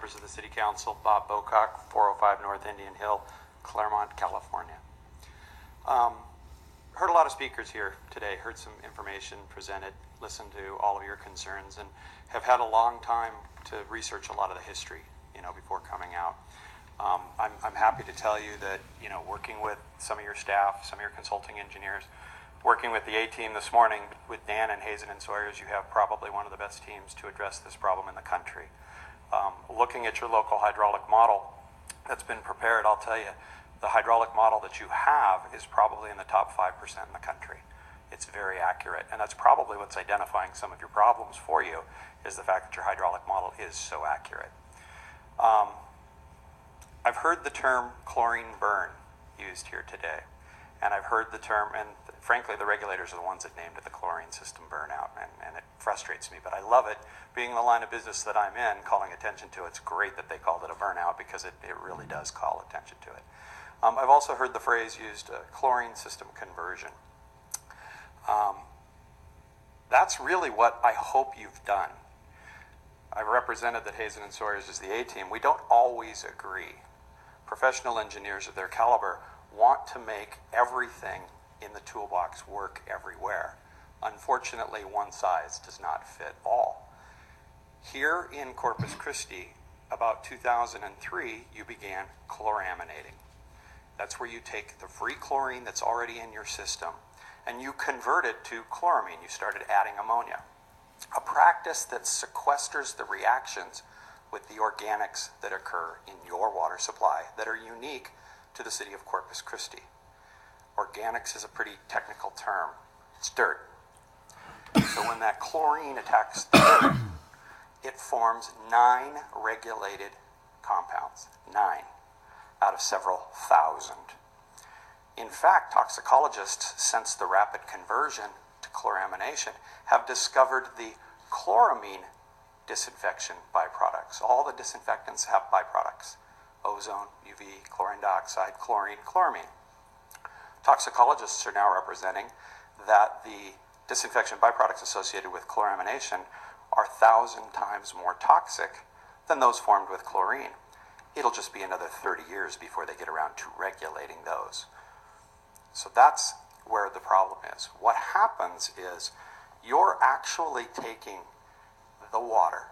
members of the City Council. Bob Bocock, 405 North Indian Hill, Claremont, California. Heard a lot of speakers here today, heard some information presented, listened to all of your concerns, and have had a long time to research a lot of the history, before coming out. I'm happy to tell you that, working with some of your staff, some of your consulting engineers, working with the A-team this morning with Dan and Hazen and Sawyers, you have probably one of the best teams to address this problem in the country. Looking at your local hydraulic model that's been prepared, I'll tell you, the hydraulic model that you have is probably in the top 5% in the country. It's very accurate, and that's probably what's identifying some of your problems for you, is the fact that your hydraulic model is so accurate. I've heard the term chlorine burn used here today, and I've heard the term, and frankly, the regulators are the ones that named it the chlorine system burnout, and it frustrates me, but I love it. Being the line of business that I'm in, calling attention to it's great that they called it a burnout, because it really does call attention to it. I've also heard the phrase used, chlorine system conversion. That's really what I hope you've done. I've represented that Hazen and Sawyers is the A-team. We don't always agree. Professional engineers of their caliber want to make everything in the toolbox work everywhere. Unfortunately, one size does not fit all. Here in Corpus Christi, about 2003, you began chloraminating. That's where you take the free chlorine that's already in your system and you convert it to chloramine. You started adding ammonia, a practice that sequesters the reactions with the organics that occur in your water supply that are unique to the city of Corpus Christi. Organics is a pretty technical term. It's dirt. So when that chlorine attacks the dirt, it forms 9 regulated compounds. 9 out of several thousand. In fact, toxicologists, since the rapid conversion to chloramination, have discovered the chloramine disinfection byproducts. All the disinfectants have byproducts: ozone, UV, chlorine dioxide, chlorine, chloramine. Toxicologists are now representing that the disinfection byproducts associated with chloramination are 1,000 times more toxic than those formed with chlorine. It'll just be another 30 years before they get around to regulating those. So that's where the problem is. What happens is you're actually taking the water,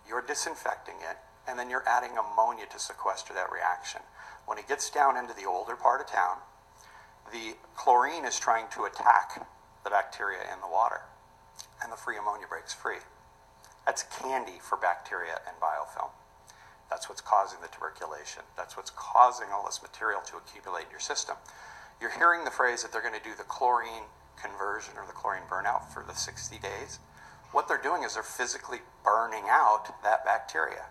you're disinfecting it, and then you're adding ammonia to sequester that reaction. When it gets down into the older part of town, the chlorine is trying to attack the bacteria in the water, and the free ammonia breaks free. That's candy for bacteria and biofilm. That's what's causing the tuberculation. That's what's causing all this material to accumulate in your system. You're hearing the phrase that they're going to do the chlorine conversion or the chlorine burnout for the 60 days. What they're doing is they're physically burning out that bacteria.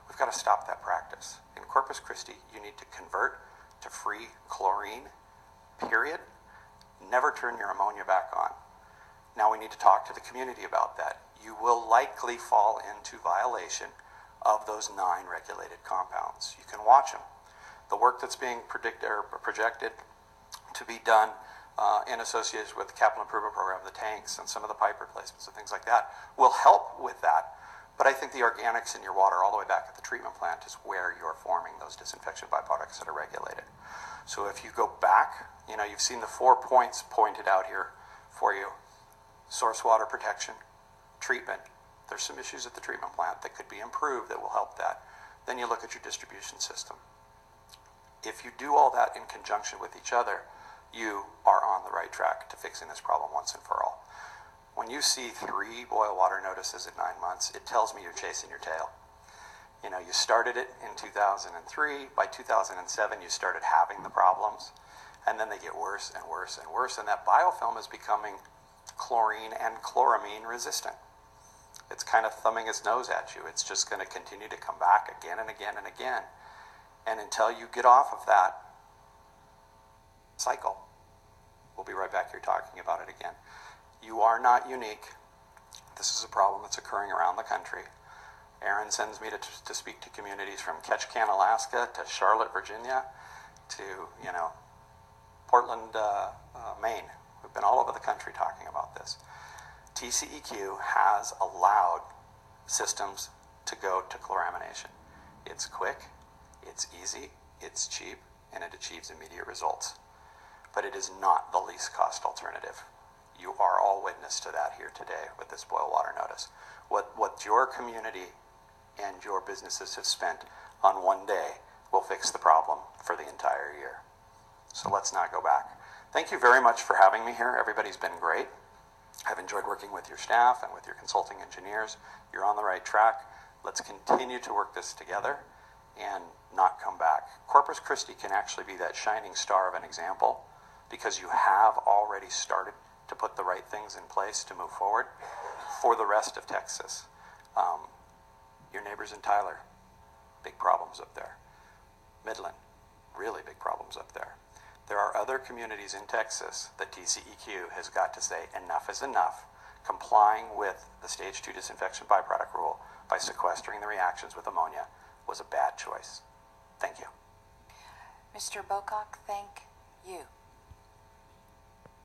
We've got to stop that practice. In Corpus Christi, you need to convert to free chlorine, period. Never turn your ammonia back on. Now we need to talk to the community about that. You will likely fall into violation of those 9 regulated compounds. You can watch them. The work that's being projected to be done in association with the capital improvement program, the tanks and some of the pipe replacements and things like that, will help with that. But I think the organics in your water all the way back at the treatment plant is where you're forming those disinfection byproducts that are regulated. So if you go back, you've seen the 4 points pointed out here for you: source water protection, treatment. There's some issues at the treatment plant that could be improved that will help that. Then you look at your distribution system. If you do all that in conjunction with each other, you are on the right track to fixing this problem once and for all. When you see 3 boil water notices in 9 months, it tells me you're chasing your tail. You started it in 2003. By 2007, you started having the problems, and then they get worse and worse and worse, and that biofilm is becoming chlorine and chloramine resistant. It's kind of thumbing its nose at you. It's just going to continue to come back again and again and again. And until you get off of that cycle, we'll be right back here talking about it again. You are not unique. This is a problem that's occurring around the country. Aaron sends me to speak to communities from Ketchikan, Alaska, to Charlotte, Virginia, to Portland, Maine. We've been all over the country talking about this. TCEQ has allowed systems to go to chloramination. It's quick, it's easy, it's cheap, and it achieves immediate results. But it is not the least cost alternative. You are all witness to that here today with this boil water notice. What your community and your businesses have spent on one day will fix the problem for the entire year. So let's not go back. Thank you very much for having me here. Everybody's been great. I've enjoyed working with your staff and with your consulting engineers. You're on the right track. Let's continue to work this together and not come back. Corpus Christi can actually be that shining star of an example because you have already started to put the right things in place to move forward for the rest of Texas. Your neighbors in Tyler, big problems up there. Midland, really big problems up there. There are other communities in Texas that TCEQ has got to say enough is enough, complying with the stage 2 disinfection byproduct rule by sequestering the reactions with ammonia was a bad choice. Thank you. Mr. Bocock, thank you.